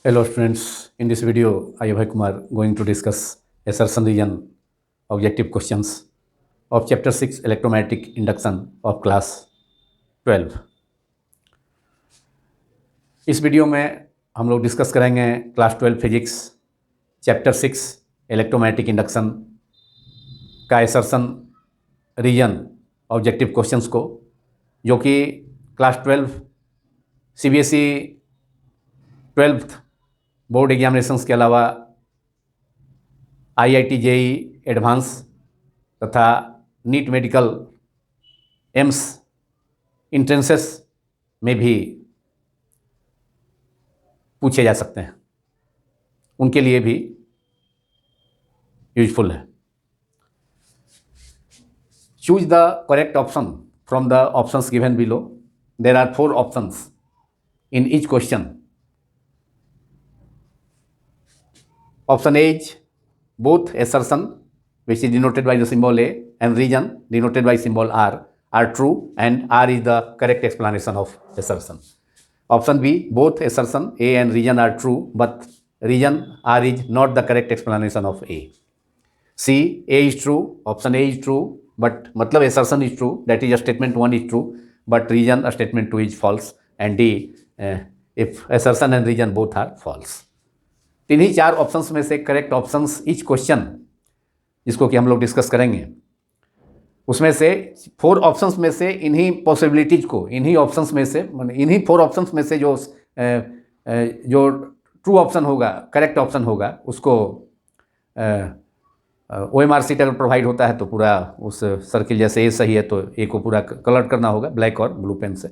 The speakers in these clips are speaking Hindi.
Hello students, in this video I Abhay Kumar going to discuss assertion region objective questions of chapter 6 electromagnetic induction of class 12। इस वीडियो में हम लोग डिस्कस करेंगे class 12 physics chapter 6 electromagnetic induction का एसर्शन रीजन ऑब्जेक्टिव क्वेश्चंस को, जो कि class 12 CBSE 12th board examinations के अलावा IIT JEE एडवांस तथा नीट मेडिकल एम्स इंट्रेंसेस में भी पूछे जा सकते हैं, उनके लिए भी यूजफुल है। Choose the correct option from the options given below. There are 4 options in each question. Option A is both assertion, which is denoted by the symbol A, and region denoted by symbol R are true, and R is the correct explanation of assertion. Option B, both assertion A and region are true, but region R is not the correct explanation of A. C, A is true, option A is true, but मतलब assertion is true, that is statement 1 is true, but region statement 2 is false, and D, if assertion and region both are false. इन्हीं 4 ऑप्शंस में से करेक्ट ऑप्शंस ईच क्वेश्चन जिसको कि हम लोग डिस्कस करेंगे, उसमें से 4 ऑप्शंस में से इन्हीं पॉसिबिलिटीज को, इन्हीं ऑप्शंस में से, इन्हीं 4 ऑप्शंस में से जो ट्रू ऑप्शन होगा, करेक्ट ऑप्शन होगा, उसको OMR शीट अगर प्रोवाइड होता है तो पूरा उस सर्किल, जैसे ए सही है तो ए को पूरा कलर करना होगा ब्लैक और ब्लू पेन से।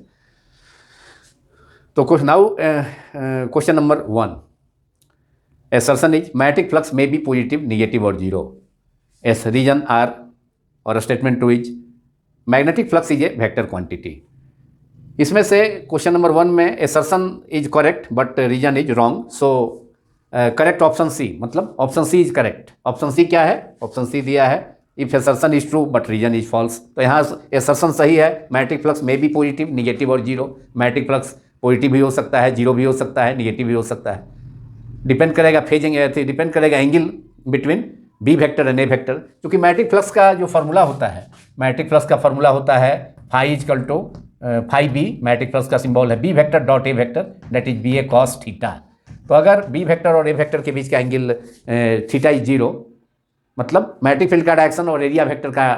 तो now question number 1, assertion is magnetic flux may be positive, negative or zero as region R, और statement 2 is magnetic flux is a vector quantity। इसमें से क्वेश्चन नंबर 1 में assertion is correct but region is wrong, so correct option C, मतलब option C is correct. Option C क्या है? ऑप्शन सी दिया है if assertion is true but reason is false. तो यहाँ assertion सही है, magnetic flux may be positive, negative और जीरो। magnetic flux पॉजिटिव भी हो सकता है, जीरो भी हो सकता है, निगेटिव भी हो सकता है। डिपेंड करेगा फेजिंग, डिपेंड करेगा angle between B vector and A vector. क्योंकि मैग्नेटिक फ्लक्स का जो फार्मूला होता है, मैग्नेटिक फ्लक्स का फार्मूला होता है phi equal to phi B. Magnetic flux का सिंबल है B vector dot A vector, that is B A cos theta. तो अगर बी वेक्टर और ए वेक्टर के बीच का एंगल थीटा इज जीरो, मतलब मैग्नेटिक फील्ड का डायरेक्शन और एरिया वेक्टर का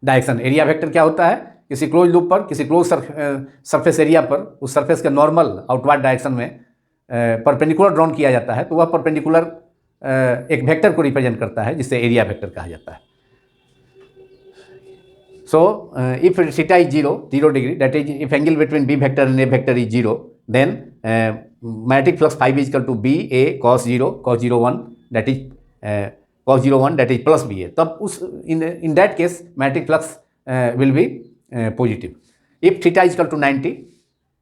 डायरेक्शन। एरिया वेक्टर क्या होता है? किसी क्लोज लूप पर, किसी क्लोज सरफेस एरिया पर, उस सरफेस के नॉर्मल आउटवर्ड डायरेक्शन में परपेंडिकुलर ड्रॉन किया जाता है, तो वह परपेंडिकुलर एक वेक्टर को रिप्रेजेंट करता है, जिसे एरिया वेक्टर कहा जाता है। So if theta is zero degree, that is if angle between B vector and A vector is zero, then magnetic flux phi is equal to B A cos zero 1, that is cos 1 that is plus B A. तब उस in that case magnetic flux will be positive. If theta is equal to 90,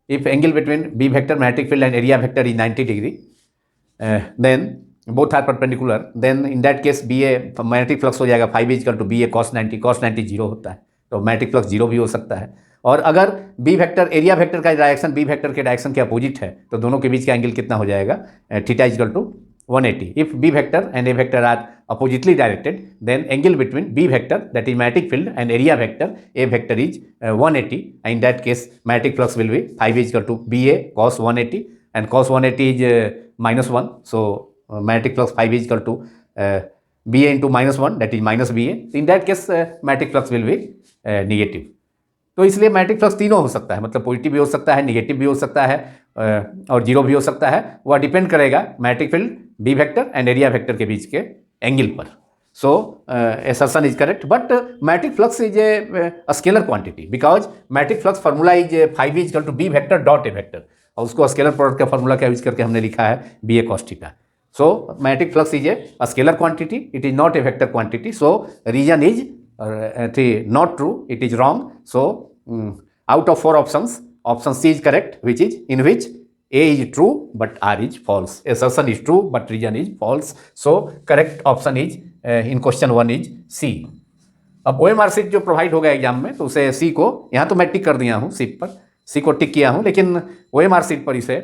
if angle between B vector, magnetic field and area vector is 90 degree, then both are perpendicular, then in that case BA magnetic flux हो जाएगा phi equal to BA cos 90। cos 90 zero होता है, तो मैग्नेटिक फ्लक्स जीरो भी हो सकता है। और अगर B वेक्टर, एरिया वेक्टर का डायरेक्शन B वेक्टर के डायरेक्शन के अपोजिट है, तो दोनों के बीच का एंगल कितना हो जाएगा? Theta equal to 180। If B vector and A vector are oppositely directed, then angle between B vector, that is magnetic field, and area vector A vector is 180, and in that case magnetic flux will be phi is equal to BA cos 180, and cos 180 is -1, so magnetic flux phi is equal to BA into -1, that is minus BA। in that case magnetic flux will be negative। तो इसलिए मैग्नेटिक फ्लक्स तीनों हो सकता है, मतलब पॉजिटिव भी हो सकता है, निगेटिव भी हो सकता है, और जीरो भी हो सकता है। वह डिपेंड करेगा magnetic field B vector and area vector के बीच के एंगल पर। So assertion is correct, but magnetic flux is a scalar quantity, because magnetic flux formula is phi B equal to B vector dot A vector, और उसको स्केलर प्रोडक्ट का फार्मूला क्या यूज करके हमने लिखा है B A cos theta. So magnetic flux is a scalar quantity, it is not a vector quantity. So reason is not true, it is wrong। So out of 4 options, option C is correct, which is in which A is true but R is false। assertion is true but region is false। So correct option is in question 1 is C। अब OMR शीट जो प्रोवाइड होगा एग्जाम में, तो उसे C को, यहाँ तो मैं टिक कर दिया हूँ शीट पर, C को टिक किया हूँ, लेकिन OMR शीट पर इसे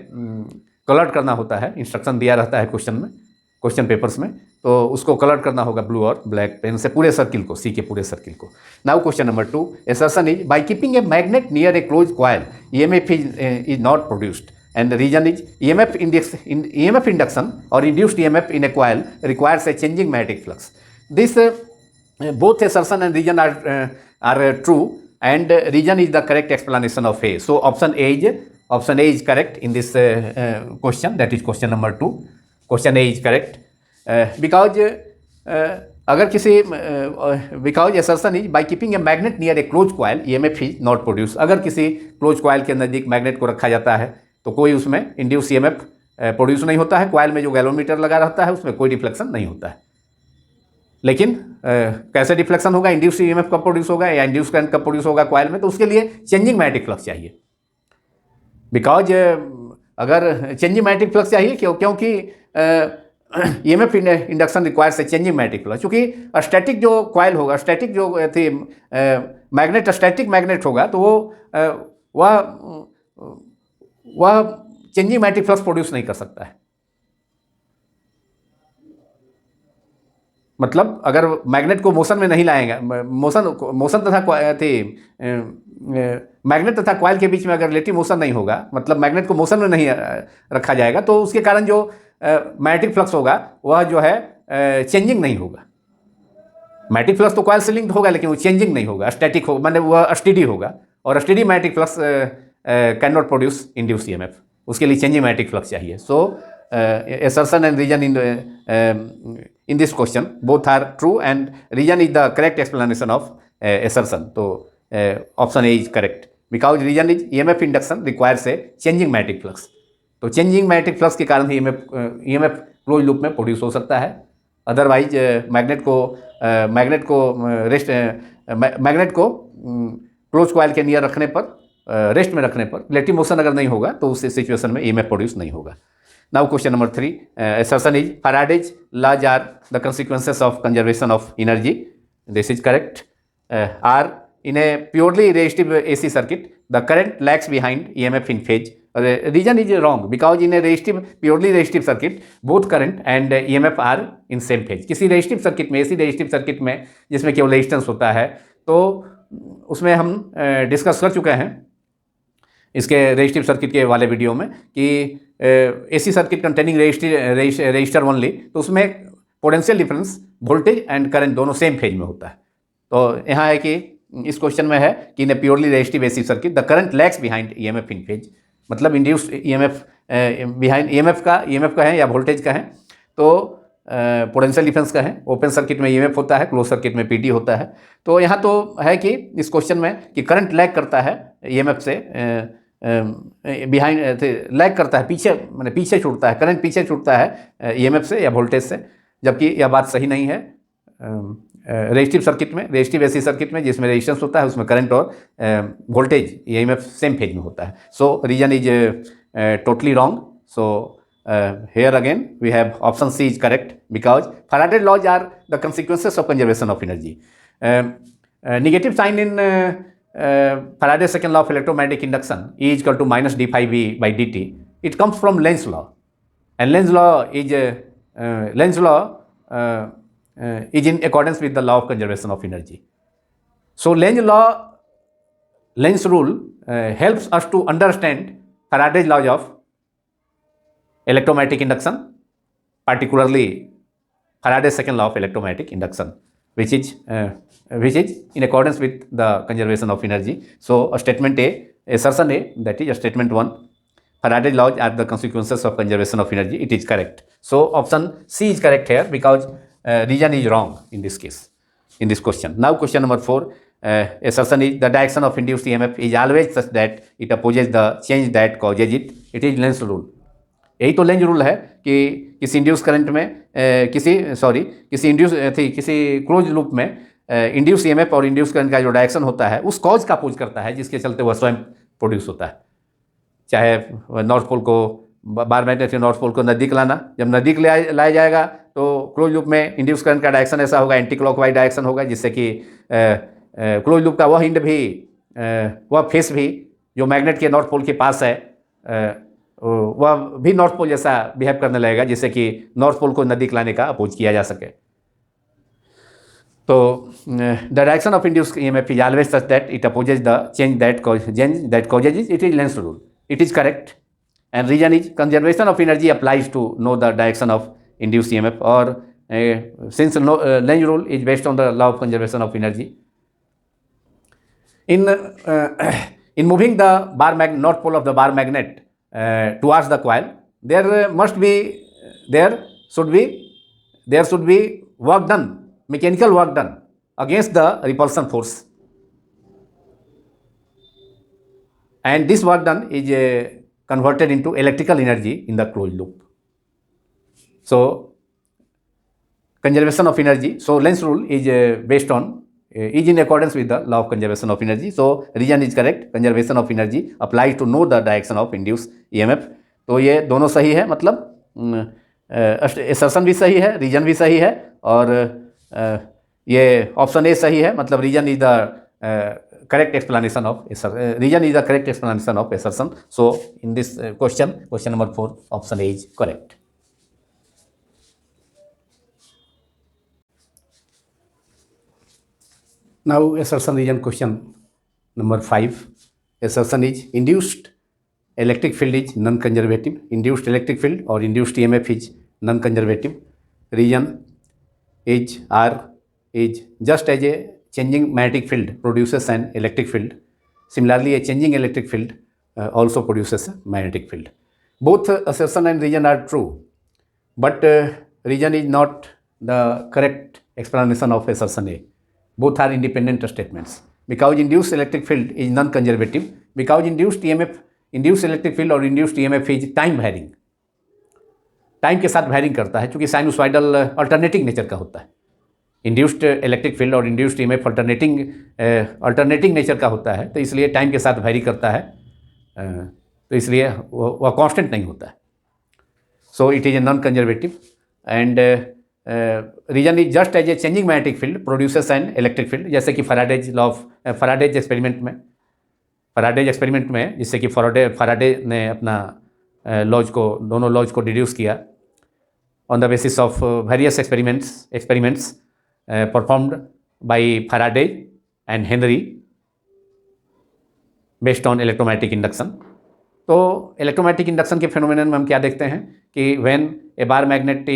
कलर करना होता है, इंस्ट्रक्शन दिया रहता है क्वेश्चन पेपर्स में, तो उसको कलर करना होगा ब्लू और ब्लैक पेन से पूरे सर्किल को, सी के पूरे सर्किल को। Now question number 2, assertion is by keeping a magnet near A close coil EMF is not produced and the reason is EMF induction or induced EMF in a coil requires a changing magnetic flux. This both assertion and reason are true and reason is the correct explanation of A. So option A is correct in this question, that is question number 2. Question A is correct because अगर किसी because assertion is by keeping a magnet near a closed coil EMF is not produced. अगर किसी क्लोज कॉइल के नज़दीक मैग्नेट को रखा जाता है तो कोई उसमें इंड्यूस EMF प्रोड्यूस नहीं होता है। कॉइल में जो गैल्वेनोमीटर लगा रहता है उसमें कोई डिफ्लेक्शन नहीं होता है। लेकिन कैसे डिफ्लेक्शन होगा, इंड्यूस EMF कब प्रोड्यूस होगा या इंड्यूस करंट कब प्रोड्यूस होगा कॉइल में, तो उसके लिए चेंजिंग मैग्नेटिक फ्लक्स चाहिए। बिकॉज अगर चेंजिंग मैग्नेटिक फ्लक्स चाहिए क्योंकि EMF induction requires a changing magnetic flux, क्योंकि स्टैटिक जो कॉइल होगा, स्टैटिक जो थी मैग्नेट, स्टैटिक मैग्नेट होगा तो वह चेंजिंग मैग्नेटिक फ्लक्स प्रोड्यूस नहीं कर सकता है। मतलब अगर मैग्नेट को मोशन में नहीं लाएगा, मोशन तथा थी मैग्नेट तथा कॉइल के बीच में अगर रिलेटिव मोशन नहीं होगा, मतलब मैग्नेट को मोशन में नहीं रखा जाएगा, तो उसके कारण जो मैग्नेटिक फ्लक्स होगा वह जो है चेंजिंग नहीं होगा। मैग्नेटिक फ्लक्स तो कॉइल से लिंक्ड होगा लेकिन वो चेंजिंग नहीं होगा, स्टैटिक होगा, मतलब वह स्टेडी होगा, और steady magnetic flux can not produce induce EMF, उसके लिए चेंजिंग मैग्नेटिक फ्लक्स चाहिए। सो assertion and reason in this question both are true and reason is the correct explanation of assertion. तो option A is correct because reason is EMF induction requires a changing magnetic flux. तो चेंजिंग मैग्नेटिक फ्लक्स के कारण ही EMF क्लोज लूप में प्रोड्यूस हो सकता है। अदरवाइज मैग्नेट को क्लोज कॉइल के नियर रखने पर, रेस्ट में रखने पर, रिलेटिव मोशन अगर नहीं होगा तो उस सिचुएशन में EMF प्रोड्यूस नहीं होगा। Now question number 3, assertion is Faraday's laws are the consequences of conservation of energy. This is correct. Are in a purely resistive AC circuit, the current lags behind EMF in phase. Reason is wrong because in a purely resistive circuit, both current and EMF are in same phase. किसी रेजिस्टिव सर्किट में, AC रेजिस्टिव सर्किट में जिसमें केवल रेजिस्टेंस होता है, तो उसमें हम डिस्कस कर चुके हैं इसके रेजिस्टिव सर्किट के वाले वीडियो में कि AC circuit containing register only, तो उसमें potential difference voltage and current दोनों सेम फेज में होता है। तो यहाँ है कि इस क्वेश्चन में है कि in a purely resistive AC circuit the current lags behind EMF in phase, मतलब इंड्यूस्ड EMF बिहाइंड EMF का है या वोल्टेज का है, तो पोटेंशियल डिफरेंस का है। ओपन सर्किट में EMF होता है, क्लोज सर्किट में PD होता है। तो यहाँ तो है कि इस क्वेश्चन में कि करंट लैग करता है EMF से, बिहाइंड लैग करता है, पीछे छूटता है, करंट पीछे छूटता है EMF से या वोल्टेज से, जबकि यह बात सही नहीं है। रेजिस्टिव सर्किट में, रेजिस्टिव AC सर्किट में जिसमें रेजिस्टेंस होता है उसमें करंट और वोल्टेज EMF सेम फेज में होता है। So reason is totally wrong. So here again we have option C is correct because Faraday's laws are the consequences of conservation of energy. Negative sign in Faraday's second law of electromagnetic induction E is equal to minus d phi v by dt. It comes from Lenz's law, and Lenz's law is in accordance with the law of conservation of energy. So Lenz's rule helps us to understand Faraday's laws of electromagnetic induction, particularly Faraday's second law of electromagnetic induction, which is in accordance with the conservation of energy. So a statement A, assertion A, that is a statement 1, Faraday's laws are the consequences of conservation of energy. It is correct. So option C is correct here because reason is wrong in this case, in this question. Now question number 4, assertion is the direction of induced EMF is always such that it opposes the change that causes it. It is Lenz's rule. यही तो लेंज रूल है कि किसी इंड्यूस करंट में किसी क्लोज लूप में इंड्यूस EMF और इंड्यूस करंट का जो डायरेक्शन होता है उस कॉज का अपोज करता है जिसके चलते वह स्वयं प्रोड्यूस होता है। चाहे नॉर्थ पोल को, बार मैग्नेट के नॉर्थ पोल को नज़दीक लाना, जब नज़दीक लाया जाएगा तो क्लोज लूप में इंड्यूस करंट का डायरेक्शन ऐसा होगा, एंटी क्लॉकवाइज डायरेक्शन होगा, जिससे कि क्लोज लूप का वह इंड भी, वह फेस भी जो मैग्नेट के नॉर्थ पोल के पास है, वह भी नॉर्थ पोल जैसा बिहेव करने लगेगा, जिससे कि नॉर्थ पोल को नज़दीक लाने का अपोज किया जा सके। तो the direction of induced EMF is always such that it opposes the change that causes it is lens rule, it is correct and reason is conservation of energy applies to know the direction of induced EMF, or since Lenz rule is based on the law of conservation of energy. In moving the north pole of the bar magnet towards the coil, there should be work done, mechanical work done against the repulsion force, and this work done is converted into electrical energy in the closed loop. So conservation of energy, so Lenz rule is based on is in accordance with the law of conservation of energy. So reason is correct, conservation of energy applies to know the direction of induced EMF. तो ये दोनों सही है, मतलब assertion भी सही है, reason भी सही है, और ये ऑप्शन ए सही है, मतलब reason is the correct explanation of reason is the correct explanation of assertion. So in this question number 4, option A is correct. Now assertion reason question number 5. Assertion is induced electric field is non-conservative. Induced electric field or induced EMF is non-conservative. Reason is just as a changing magnetic field produces an electric field, similarly a changing electric field also produces a magnetic field. Both assertion and reason are true, but reason is not the correct explanation of assertion A. Both are independent statements, because induced electric field is non-conservative, because induced electric field और induced EMF is time varying, time के साथ varying करता है, चूँकि साइनोसॉइडल अल्टरनेटिंग नेचर का होता है। इंड्यूस्ड इलेक्ट्रिक फील्ड और इंड्यूस्ड ईएमएफ अल्टरनेटिंग नेचर का होता है, तो इसलिए टाइम के साथ वेरी करता है, तो इसलिए वह कांस्टेंट नहीं होता है। So it is a non conservative, and reason is just as a changing magnetic field produces an electric field, जैसे कि फैराडेज एक्सपेरिमेंट में जिससे कि फैराडे ने अपना दोनों लॉज को डिड्यूस किया on the basis of various experiments performed by Faraday and Henry based on electromagnetic induction. तो इलेक्ट्रोमैग्नेटिक इंडक्शन के फेनोमेनन में हम क्या देखते हैं कि when a bar magnet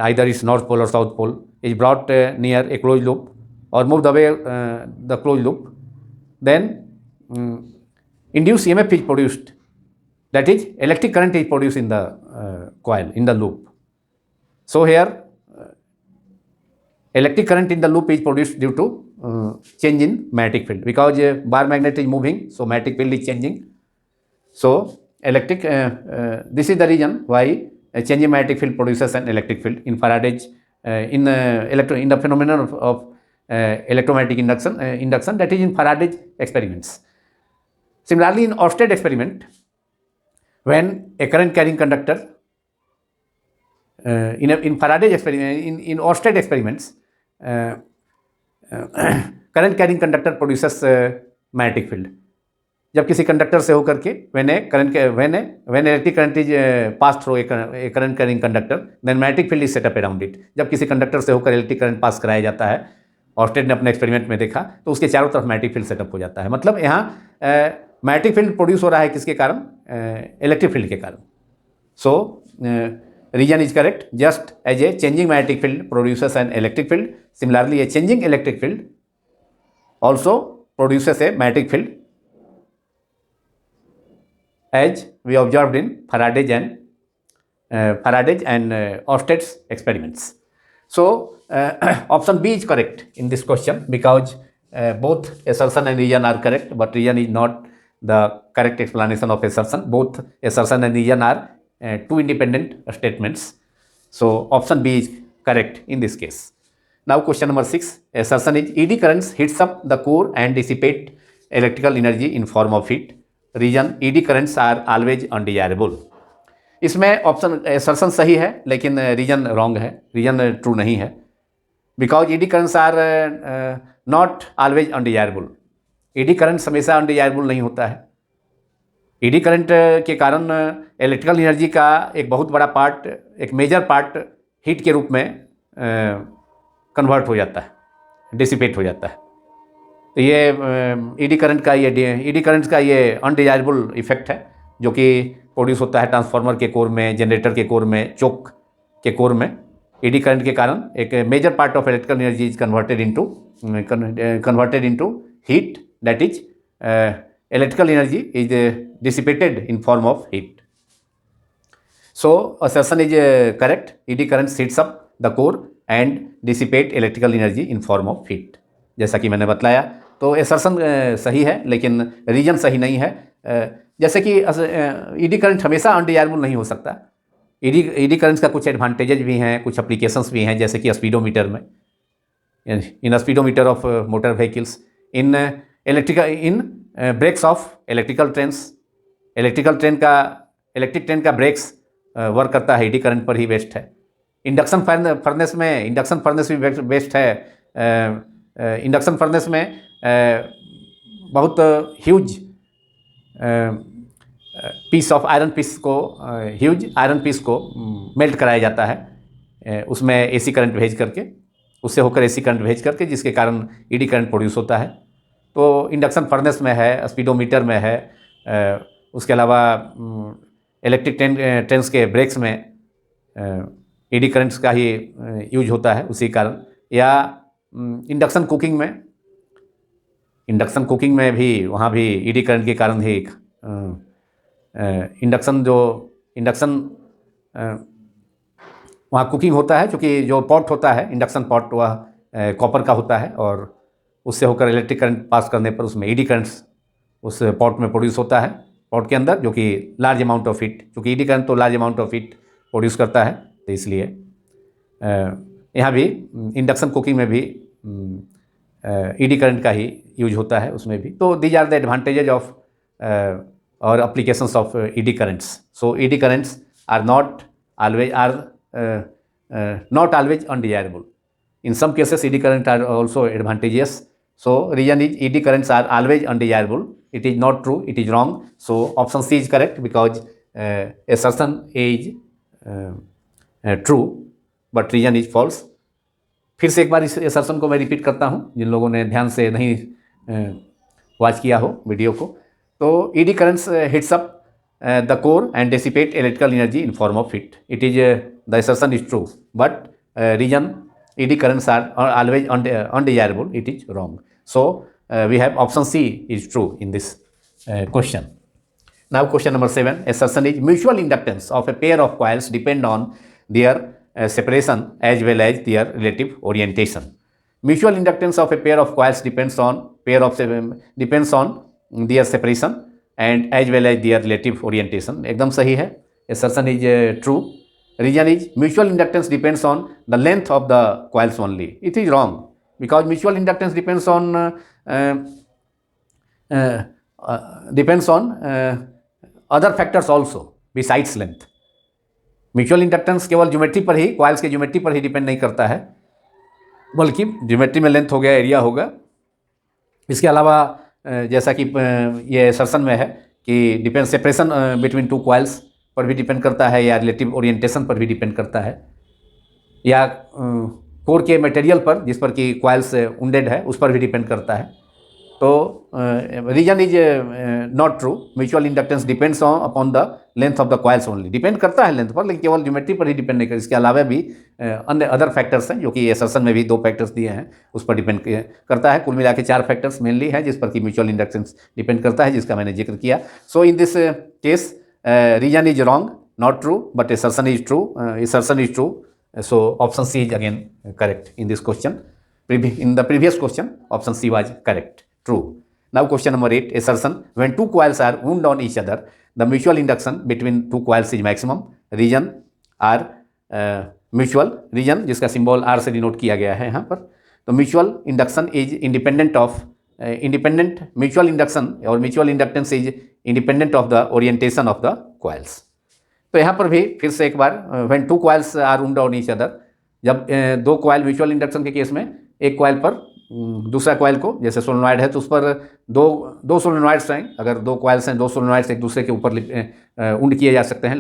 either is north pole or south pole is brought near a closed loop or moved away the closed loop, then induced EMF is produced, that is electric current is produced in the coil, in the loop. So here electric current in the loop is produced due to change in magnetic field, because bar magnet is moving, so magnetic field is changing. So this is the reason why a changing magnetic field produces an electric field in Faraday's in the phenomenon of electromagnetic induction, that is in Faraday's experiments. Similarly, in Ørsted experiment, when a current carrying conductor in Faraday's experiment, in Ørsted experiments, current carrying conductor produces magnetic field. जब किसी कंडक्टर से होकर के when electric current is passed through a current carrying conductor, then magnetic field is set up around it. जब किसी कंडक्टर से होकर इलेक्ट्रिक करंट पास कराया जाता है, ऑर्स्टेड ने अपने एक्सपेरिमेंट में देखा, तो उसके चारों तरफ मैग्नेटिक फील्ड सेटअप हो जाता है। मतलब यहाँ मैग्नेटिक फील्ड प्रोड्यूस हो रहा है किसके कारण? इलेक्ट्रिक फील्ड के कारण। So reason is correct, just as a changing magnetic field produces an electric field, similarly a changing electric field also produces a magnetic field, as we observed in Faraday's and Ørsted's experiments. So option B is correct in this question, because both assertion and reason are correct, but reason is not the correct explanation of assertion. Both assertion and reason are two independent statements. So option B is correct in this case. Now question number 6. Assertion is ED currents hits up the core and dissipate electrical energy in form of heat. Reason eddy currents are always undesirable. इसमें ऑप्शन असर्शन सही है, लेकिन रीजन रॉन्ग है, रीजन ट्रू नहीं है, because eddy currents are not always undesirable. Eddy currents हमेशा अनडिजायरेबल नहीं होता है। ईडी करंट के कारण इलेक्ट्रिकल एनर्जी का एक बहुत बड़ा पार्ट, एक मेजर पार्ट हीट के रूप में कन्वर्ट हो जाता है, डिसिपेट हो जाता है। तो ये ईडी करंट का ये अनडिजायरेबल इफेक्ट है जो कि प्रोड्यूस होता है ट्रांसफार्मर के कोर में, जनरेटर के कोर में, चोक के कोर में। ईडी करंट के कारण एक major part of electrical energy is converted into heat, that is electrical energy is dissipated in form of heat. So assertion is correct. ED current heats up the core and dissipate electrical energy in form of heat. जैसा कि मैंने बतलाया, तो assertion सही है लेकिन रीजन सही नहीं है। जैसे कि ED करंट हमेशा अनडिजायरेबल नहीं हो सकता। ED करंट का कुछ एडवांटेजेज भी हैं, कुछ एप्लीकेशंस भी हैं, जैसे कि स्पीडोमीटर में, in speedometer of motor vehicles, in brakes of electrical trains. Electric train का ब्रेक्स वर्क करता है ईडी करंट पर ही बेस्ड है। इंडक्शन फर्नेस भी बेस्ड है। इंडक्शन फर्नेस में बहुत huge piece of iron piece को मेल्ट कराया जाता है उसमें एसी करंट भेज करके, उससे होकर एसी करंट भेज करके, जिसके कारण ईडी करंट प्रोड्यूस होता है। तो इंडक्शन फर्नेस में है, स्पीडोमीटर में है, उसके अलावा इलेक्ट्रिक ट्रेन्स के ब्रेक्स में ईडी करंट्स का ही यूज होता है उसी कारण। या इंडक्शन कुकिंग में भी, वहाँ भी ईडी करंट के कारण ही इंडक्शन वहाँ कुकिंग होता है, क्योंकि जो पॉट होता है इंडक्शन पॉट वह कॉपर का होता है और उससे होकर इलेक्ट्रिक करंट पास करने पर उसमें ईडी करंट्स उस पॉट में प्रोड्यूस होता है, पॉट के अंदर, जो कि लार्ज अमाउंट ऑफ हीट, क्योंकि ईडी करंट तो large amount of heat produce करता है, तो इसलिए यहाँ भी इंडक्शन कुकिंग में भी ईडी करंट का ही यूज होता है उसमें भी। तो these are the advantages of और applications of eddy currents. So eddy currents are not always undesirable. In some cases, ED current are also advantageous. So, reason is ED currents are always undesirable. It is not true. It is wrong. So, option C is correct because assertion A is true, but reason is false. फिर से एक बार इस assertion को मैं रिपीट करता हूँ, जिन लोगों ने ध्यान से नहीं वॉच किया हो वीडियो को। तो ED currents hits up the core and dissipate electrical energy in form of heat. It is the assertion is true, but reason ED currents are always undesirable. It is wrong. So we have option C is true in this question. Now question number 7. Assertion is mutual inductance of a pair of coils depend on their separation as well as their relative orientation. Mutual inductance of a pair of coils depends on their separation and as well as their relative orientation. एकदम सही है. Assertion is true. Reason is mutual inductance depends on the length of the coils only. It is wrong because mutual inductance depends on other factors also besides length. Mutual inductance केवल ज्योमेट्री पर ही, कॉइल्स के ज्योमेट्री पर ही डिपेंड नहीं करता है, बल्कि ज्योमेट्री में लेंथ हो गया, एरिया होगा। इसके अलावा जैसा कि ये असर्शन में है कि depend separation between two coils पर भी डिपेंड करता है, या रिलेटिव ओरिएंटेशन पर भी डिपेंड करता है, या कोर के मटेरियल पर जिस पर कि कॉइल्स उंडेड है उस पर भी डिपेंड करता है। तो reason is not true. Mutual inductance depends upon the length of the coils only. Depend करता है लेंथ पर, लेकिन केवल ज्योमेट्री पर ही डिपेंड नहीं करता। इसके अलावा भी अन्य अदर फैक्टर्स हैं, जो कि असर्शन में भी 2 फैक्टर्स दिए हैं, उस पर डिपेंड करता है। कुल मिला के 4 फैक्टर्स मेनली हैं जिस पर कि म्यूचुअल इंडक्टेंस डिपेंड करता है, जिसका मैंने जिक्र किया। So in this case reason is wrong, not true, but assertion is true. Assertion is true, so option C is again correct in this question. In the previous question, option C was correct, true. Now question number 8, assertion: when two coils are wound on each other, the mutual induction between two coils is maximum. Region are mutual, region जिसका symbol R से denote किया गया है यहाँ पर। तो mutual induction is independent of mutual induction और mutual inductance is independent of the orientation of the coils. तो यहाँ पर भी फिर से एक बार when two coils are wound on each other, जब 2 कॉइल म्यूचुअल इंडक्शन के केस में एक कॉइल पर दूसरा कॉइल को, जैसे सोलेनॉइड है तो उस पर दो सोलेनॉइड्स हैं, अगर दो कॉइल्स हैं, दो सोलेनॉइड्स एक दूसरे के ऊपर उंड किए जा सकते हैं,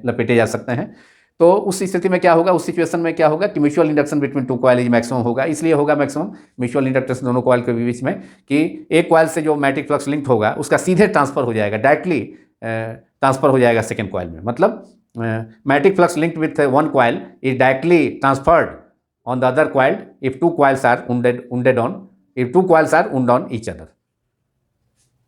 लपेटे जा सकते हैं, तो उस स्थिति में क्या होगा, उस सिचुएशन में क्या होगा कि mutual induction between two coil is maximum होगा। इसलिए होगा मैक्सिमम म्यूचुअल इंडक्टेंस दोनों कॉइल के बीच में कि एक कॉइल से जो मैग्नेटिक फ्लक्स लिंक होगा उसका सीधे ट्रांसफर हो जाएगा, डायरेक्टली ट्रांसफर हो जाएगा सेकेंड कॉइल में। मतलब magnetic flux linked with one coil is directly transferred on the other coil if two coils are wound on each other।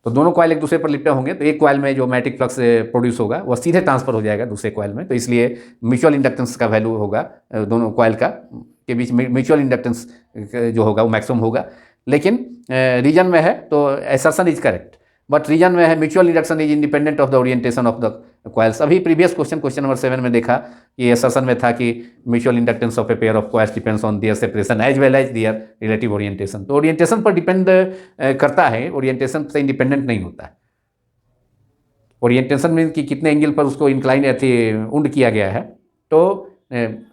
तो दोनों कॉइल एक दूसरे पर लिपटे होंगे तो एक कॉइल में जो मैग्नेटिक फ्लक्स प्रोड्यूस होगा वह सीधे ट्रांसफर हो जाएगा दूसरे कॉइल में, तो इसलिए म्यूचुअल इंडक्टेंस का वैल्यू होगा दोनों कॉइल का के बीच में म्यूचुअल इंडक्टेंस जो होगा वो मैक्सिमम होगा। लेकिन रीजन में है तो assertion is correct, but reason में है mutual induction is independent of the orientation of the coils. अभी प्रीवियस क्वेश्चन नंबर 7 में देखा कि असर्शन में था कि mutual inductance of a pair of coils depends on their separation as well as their relative orientation. तो ओरिएंटेशन पर डिपेंड करता है, ओरिएंटेशन से इंडिपेंडेंट नहीं होता है। ओरिएंटेशन में कि कितने एंगल पर उसको इंक्लाइन उंड किया गया है, तो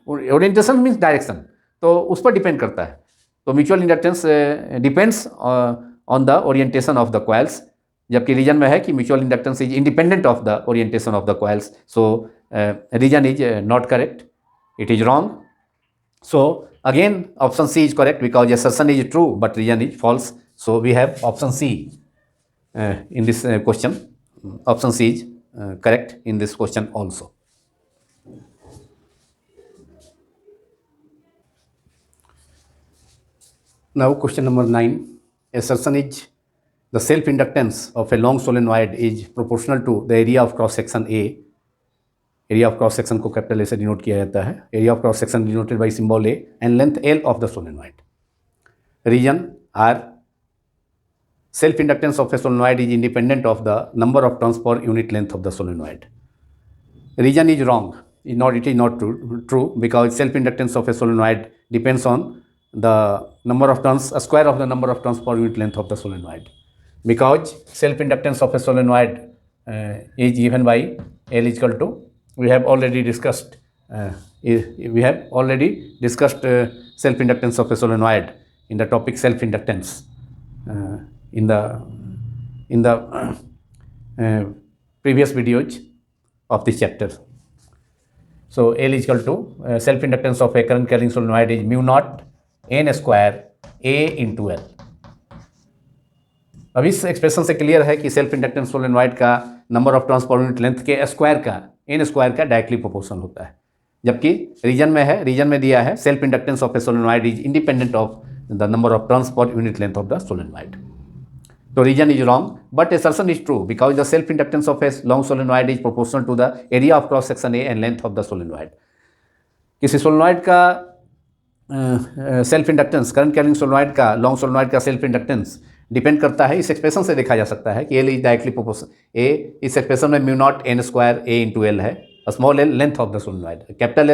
ओरिएंटेशन मीन्स डायरेक्शन, तो उस पर डिपेंड करता है। तो mutual inductance depends on the orientation of the coils, जबकि रीजन में है कि mutual inductance is independent of the orientation of the coils. So reason is not correct, it is wrong. So again option C is correct because assertion is true but reason is false. So we have option C in this question. Option C is correct in this question also. Now question number 9. Assertion is the self-inductance of a long solenoid is proportional to the area of cross section A. Area of cross section को कैपिटल A से डिनोट किया जाता है. Area of cross section denoted by symbol A and length L of the solenoid. Reason are self-inductance of a solenoid is independent of the number of turns per unit length of the solenoid. Reason is wrong. It is not true because self-inductance of a solenoid depends on the number of turns, a square of the number of turns per unit length of the solenoid. Because self-inductance of a solenoid is given by L is equal to, we have already discussed self-inductance of a solenoid in the topic self-inductance. In the previous videos of this chapter. So L is equal to self-inductance of a current carrying solenoid is mu naught n square A into L. अब इस एक्सप्रेशन से क्लियर है कि सेल्फ इंडक्टेंस सोलेनॉइड का number of turns per unit length के स्क्वायर का n स्क्वायर का डायरेक्टली प्रोपोर्शनल होता है, जबकि रीजन में दिया है self inductance of A solenoid is independent of the number of turns per unit length of the solenoid. So reason is wrong, but assertion is true because the self-inductance of a long solenoid is proportional to the area of cross section A and length of the solenoid. किसी सोलेनॉइड का self inductance, current carrying solenoid का, लॉन्ग सोलेनॉइड का सेल्फ इंडक्टेंस डिपेंड करता है. इस एक्सप्रेशन से देखा जा सकता है कि एल इज डायरेक्टली प्रोपोर्शनल. ए इस एक्सप्रेशन में mu naught N square A into L है, small L length of the solenoid, capital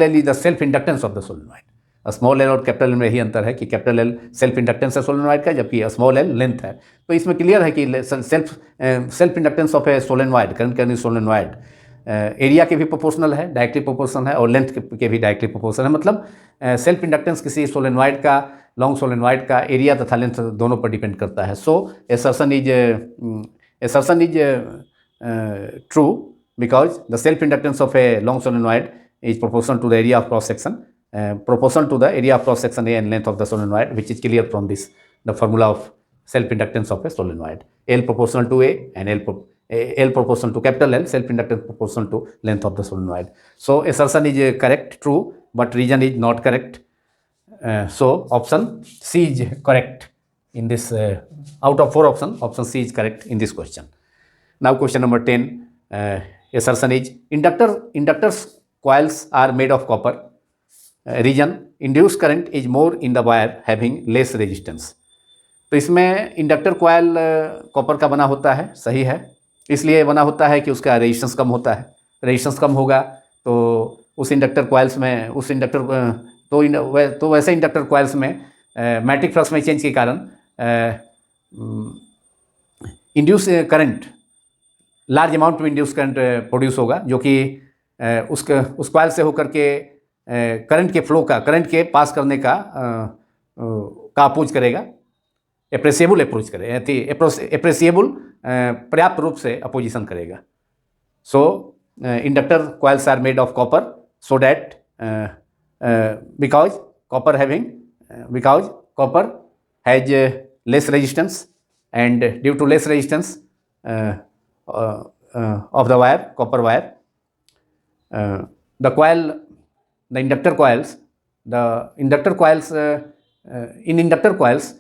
L is the self inductance of the solenoid. Small L और कैपिटल एल में यही अंतर है कि कैपिटल एल सेल्फ इंडक्टेंस है सोलेनॉइड का, जबकि स्मॉल एल लेंथ है. तो इसमें क्लियर है कि self inductance of A solenoid, current carrying solenoid area के भी प्रोपोर्शनल है, डायरेक्टली प्रोपोर्शनल है, और लेंथ के भी डायरेक्टली प्रोपोर्शनल है. मतलब सेल्फ इंडक्टेंस किसी सोलेनॉइड का, लॉन्ग सोलेनॉइड का एरिया तथा लेंथ दोनों पर डिपेंड करता है. सो assertion is true because the self inductance of a long solenoid is proportional to the area of cross section, proportional to the area of cross section A and length of the solenoid, which is clear from this, the formula of self inductance of a solenoid. L proportional to A and L proportional to capital L, self inductance proportional to length of the solenoid. So assertion is correct, true, but reason is not correct. So option C is correct in this. Out of 4 options, option C is correct in this question. Now question number 10. Assertion is inductors coils are made of copper. Reason induced current is more in the wire having less resistance. तो इसमें इंडक्टर कॉयल कॉपर का बना होता है, सही है. इसलिए बना होता है कि उसका रेजिस्टेंस कम होता है. रेजिस्टेंस कम होगा तो उस इंडक्टर कॉइल्स में तो वैसे इंडक्टर कॉइल्स में मैग्नेटिक फ्लक्स में चेंज के कारण इंड्यूस करंट, लार्ज अमाउंट में इंड्यूस करंट प्रोड्यूस होगा, जो कि उस कॉइल से होकर के करंट के फ्लो का, करंट के पास करने का का अपोज करेगा, एप्रेसिएबल अप्रोच करेगा, एप्रेसिएबल पर्याप्त रूप से अपोजिशन करेगा. So inductor coils are made of copper so that because copper has less resistance, and due to less resistance of the wire, copper wire, the inductor coils, in inductor coils,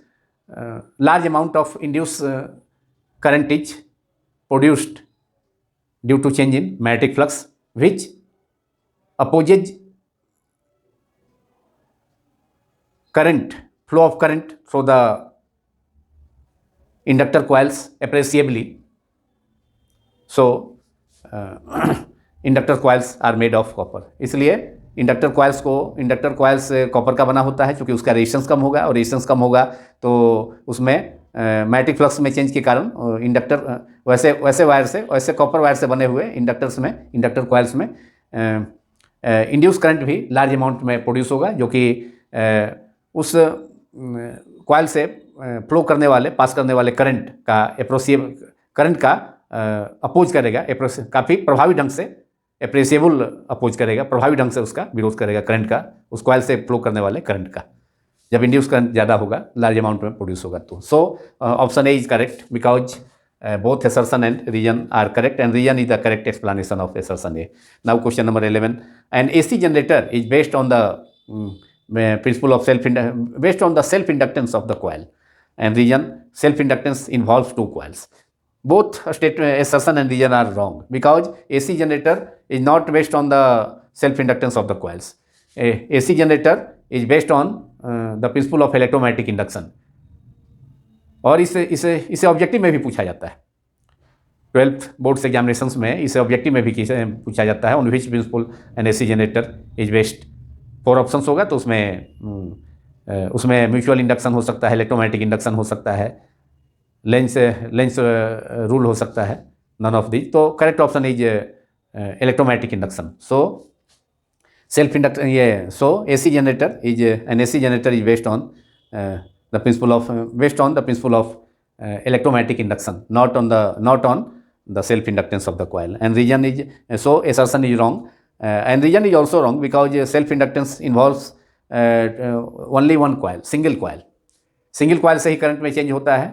large amount of induced current is produced due to change in magnetic flux, which opposes flow of current through the inductor coils appreciably. So inductor coils are made of copper. इसलिए इंडक्टर कॉइल्स कॉपर का बना होता है, क्योंकि उसका रेजिस्टेंस कम होगा, और रेजिस्टेंस कम होगा तो उसमें मैग्नेटिक फ्लक्स में चेंज के कारण इंडक्टर वैसे कॉपर वायर से बने हुए इंडक्टर कॉइल्स में इंड्यूस करंट भी लार्ज अमाउंट में प्रोड्यूस होगा, जो कि उस कॉइल से पास करने वाले करंट का अपोज करेगा, काफ़ी प्रभावी ढंग से एप्रेसिएबल अपोज करेगा, प्रभावी ढंग से उसका विरोध करेगा करंट का, उस कॉइल से फ्लो करने वाले करंट का, जब इंड्यूस करंट ज़्यादा होगा, लार्ज अमाउंट में प्रोड्यूस होगा तो. So option A is correct because both assertion and reason are correct, and reason is the correct explanation of assertion A. Now question number 11. An AC generator is based on the principle of based on the self-inductance of the coil, and reason self-inductance involves two coils. Both assertion and reason are wrong because AC generator is not based on the self-inductance of the coils. AC generator is based on the principle of electromagnetic induction. और इसे ऑब्जेक्टिव में भी पूछा जाता है, 12th बोर्ड्स एग्जामिनेशंस में इसे ऑब्जेक्टिव में भी पूछा जाता है. On which principle N AC generator is based. 4 options होगा तो उसमें म्यूचुअल इंडक्शन हो सकता है, इलेक्ट्रोमैग्नेटिक इंडक्शन हो सकता है, लेंस रूल हो सकता है, नन ऑफ दिस. तो correct option is electromagnetic induction. So self induction so AC generator is based on the principle of electromagnetic induction, not on the self inductance of the coil. And reason is so assertion is wrong, and reason is also wrong because self inductance involves only one coil, single coil से ही करंट में चेंज होता है,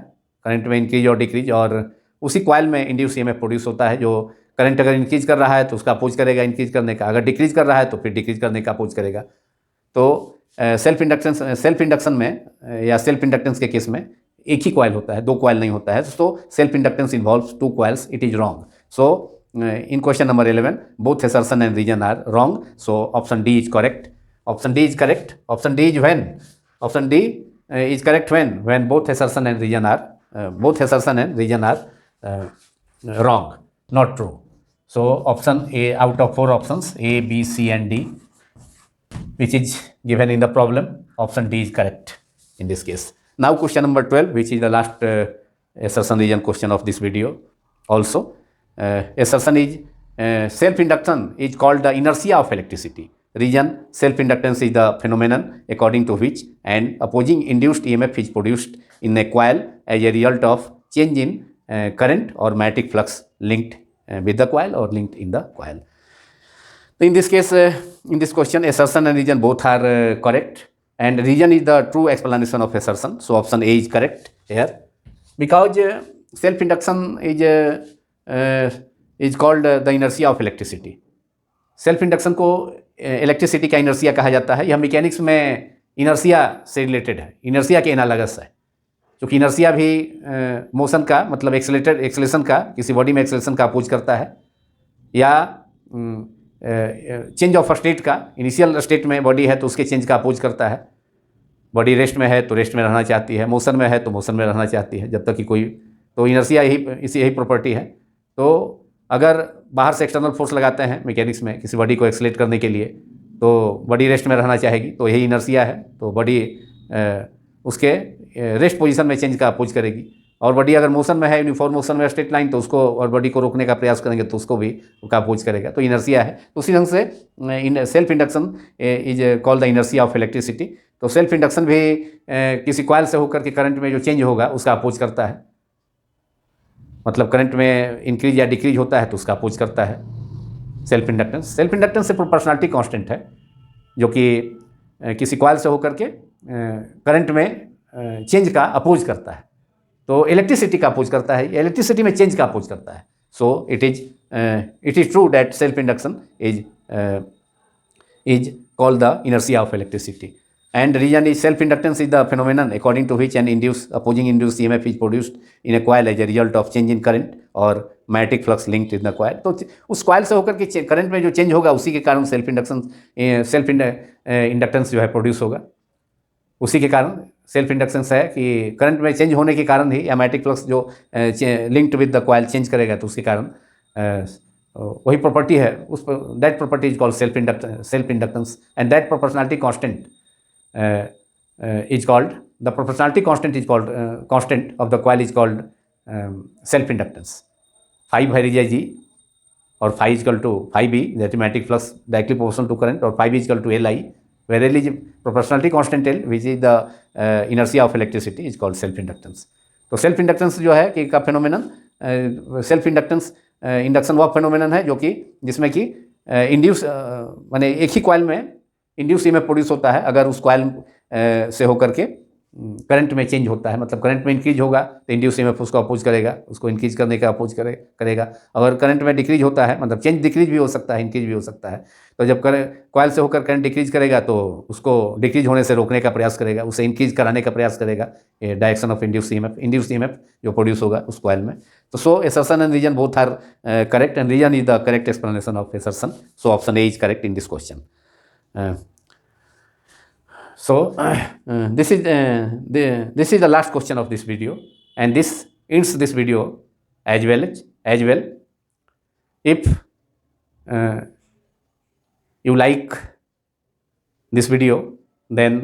करंट में इंक्रीज और डिक्रीज, और उसी कॉइल में इंड्यूस ईएमएफ प्रोड्यूस होता है. जो करंट अगर इंक्रीज कर रहा है तो उसका अपोज करेगा इंक्रीज करने का, अगर डिक्रीज कर रहा है तो फिर डिक्रीज करने का अपोज करेगा. तो सेल्फ इंडक्शन में या सेल्फ इंडक्टेंस के केस में एक ही कॉइल होता है, 2 कॉइल नहीं होता है. So self inductance involves 2 coils. It is wrong. So in question number 11 both assertion and reason are wrong. So option D is correct. Option D is correct. Option D is correct when both assertion and reason are wrong, not true. So option A out of 4 options, A, B, C and D, which is given in the problem, option D is correct in this case. Now question number 12, which is the last assertion reason question of this video also. Assertion is self-induction is called the inertia of electricity. Reason self-inductance is the phenomenon according to which an opposing induced EMF is produced in a coil as a result of change in current or magnetic flux linked with the coil or linked in the coil. So in this case, in this question, assertion and reason both are correct, and reason is the true explanation of assertion. So option A is correct here, because self-induction is called the inertia of electricity. Self-induction को इलेक्ट्रिसिटी का इनर्सिया कहा जाता है. यह मैकेनिक्स में इनर्सिया से रिलेटेड है, इनर्सिया के एनालॉगस है, क्योंकि इनर्सिया भी मोशन का मतलब एक्सेलेरेशन का, किसी बॉडी में एक्सेलेरेशन का अपोज करता है, या चेंज ऑफ स्टेट का, इनिशियल स्टेट में बॉडी है तो उसके चेंज का अपोज करता है. बॉडी रेस्ट में है तो रेस्ट में रहना चाहती है, मोशन में है तो मोशन में रहना चाहती है, जब तक कि कोई, तो इनर्सिया यही प्रॉपर्टी है. तो अगर बाहर से एक्सटर्नल फोर्स लगाते हैं मैकेनिक्स में किसी बॉडी को एक्सेलेरेट करने के लिए, तो बॉडी रेस्ट में रहना चाहेगी, तो यही इनर्सिया है. तो बॉडी उसके रेस्ट पोजीशन में चेंज का अपोज करेगी. और बॉडी अगर मोशन में है, यूनिफॉर्म मोशन में स्ट्रेट लाइन, तो उसको और बॉडी को रोकने का प्रयास करेंगे तो उसको भी का अपोज करेगा, तो इनर्सिया है। तो उसी ढंग से self induction is called the inertia of electricity. तो सेल्फ इंडक्शन भी किसी कॉइल से होकर के करंट में जो चेंज होगा उसका अपोज करता है, मतलब करंट में इंक्रीज या डिक्रीज होता है तो उसका अपोज करता है सेल्फ इंडक्टेंस। सेल्फ इंडक्टेंस से प्रोपोर्शनलिटी कांस्टेंट है, जो कि किसी कॉइल से होकर के करंट में चेंज का अपोज करता है। तो इलेक्ट्रिसिटी का अपोज करता है, इलेक्ट्रिसिटी में चेंज का अपोज करता है। So it is true that self induction is called the inertia of electricity, and reason is self inductance is the phenomenon according to which an opposing induced EMF is produced in a coil as a result of change in current or magnetic flux linked in the coil। तो उस कॉइल से होकर के करंट में जो चेंज होगा उसी के कारण सेल्फ इंडक्टेंस जो है प्रोड्यूस होगा। उसी के कारण सेल्फ इंडक्टेंस है कि करंट में चेंज होने के कारण ही या मैग्नेटिक फ्लक्स जो linked with the coil change करेगा, तो उसके कारण वही प्रॉपर्टी है, उस that property is called self inductance, and that proportionality constant is called the proportionality constant is called constant of the coil is called self inductance। phi by G और phi is equal to phi b, that is magnetic flux directly proportional to current, और phi b is equal to Li, where L is proportionality constant L, which is the inertia of electricity, is called self inductance। तो सेल्फ इंडक्टेंस जो है कि का फिनोमेनन, सेल्फ इंडक्टेंस इंडक्शन वह फिनोमेनन है जो कि जिसमें कि इंड्यूस माने एक ही कॉइल में इंड्यूस ईएमएफ प्रोड्यूस होता है। अगर उस कॉइल से होकर के करंट में चेंज होता है, मतलब करंट में इंक्रीज होगा तो इंड्यूस ईएमएफ उसको अपोज करेगा, उसको इंक्रीज करने का अपोज करेगा। अगर करंट में डिक्रीज होता है, मतलब चेंज डिक्रीज भी हो सकता है, इंक्रीज भी हो सकता है, तो जब कॉइल से होकर करंट डिक्रीज करेगा तो उसको डिक्रीज होने से रोकने का प्रयास करेगा, उसे इंक्रीज कराने का प्रयास करेगा, डायरेक्शन ऑफ इंड्यूस ईएमएफ जो प्रोड्यूस होगा उस कॉइल में। तो सो assertion and reason both are correct, and reason is the correct explanation of assertion। So option A is correct in this question। This is the last question of this video, and this ends this video as well. If you like this video, then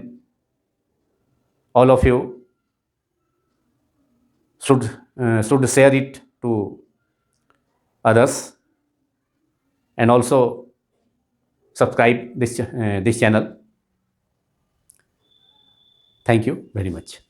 all of you should share it to others, and also subscribe this channel। Thank you very much।